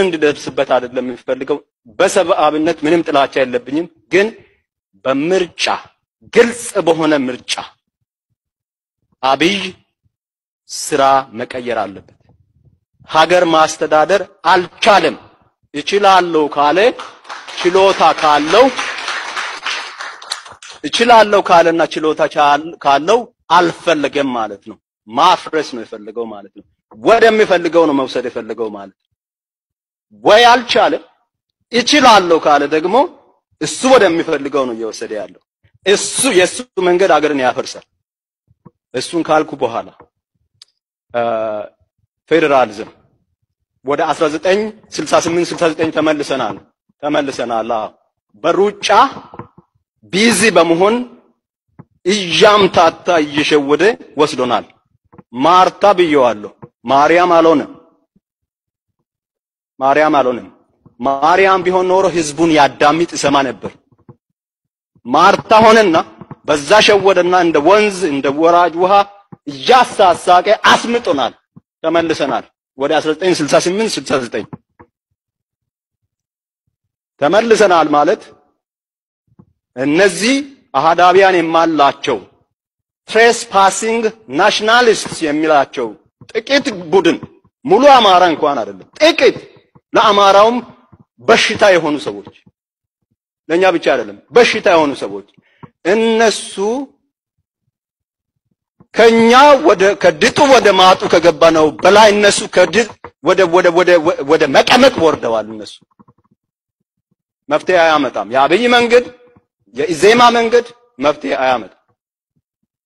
እንድደርስበት አይደለም የምፈልገው በሰብአዊነት ምንም ጥላቻ የለብኝም ግን በምርጫ ግልጽ በሆነ ምርጫ አብይ ስራ መቀየር አለበት ሀገር ማስተዳደር አልቻለም ይችላልው ካለ ችሎታ ካለው ይችላልው ካለና ችሎታ ካለው አልፈለገም ማለት ነው ማፍረስ ነው የፈለገው ማለት ነው ወደሚፈልገው ነው መውሰድ የፈለገው ማለት ወይ አልቻለም ይችላልው ካለ ደግሞ እሱ ወደሚፈልገው ነው እየወሰደ ያለው እሱ የሱ መንገድ አገርን ያፈርሳል እሱን ካልኩ በኋላ ፌደራሊዝም ወደ 1968 69 ተመልሰናል በሩጫ ቢዚ በመሆን እያምታታ እየሸወደ ወስዶናል ማርታ ብየዋለሁ ማርያም ማርያም ቢሆን ኖሮ ህዝቡን ያዳምጥ ይሰማ ነበር ማርታ ሆነና በዛ ሸወደና እንደ ወንዝ እንደ ወራጅ ውሃ ያሳሳቀ አስምጦናል ተመልሰናል ወደ 1968 69 ተመልሰናል ማለት እነዚህ አሃዳቢያን የማላቸው ትሬስፓሲንግ ናሽናሊስትስ የሚላቸው ጥቂት ቡድን ሙሉ አማራ እንኳን አይደለም ጥቂት ለአማራውም በሽታ የሆኑ ሰዎች ለኛ ብቻ አይደለም በሽታ የሆኑ ሰዎች እነሱ ከኛ ከድጡ ወደ ማጡ ከገባነው በላይ እነሱ ከድጥ ወደ መቀመቅ ወርደዋል እነሱ መፍትሄ አያመጣም የአብይ መንገድ የኢዜማ መንገድ መፍትሄ አያመጣም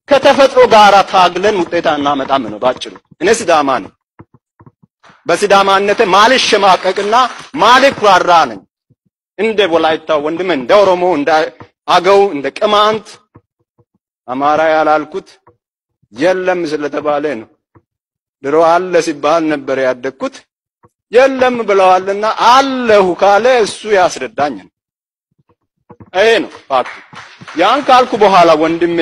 ከተፈጥሮ ጋራ ታግለን ውጤት እናመጣም ነው ባጭሩ እኔ ሲዳማ ነኝ በሲዳማነቴ ማልሸማቀቅና ማልኩራራ ነኝ እንደ ወላይታ ወንድም እንደ ኦሮሞ እንደ አገው እንደ ቅማንት አማራ ያላልኩት የለም ስለተባለ ነው ድሮ አለ ሲባል ነበር ያደኩት የለም ብለዋልና አለሁ ካለ እሱ ያስረዳኝ ይሄ ነው ፋክት ያን ካልኩ በኋላ ወንድሜ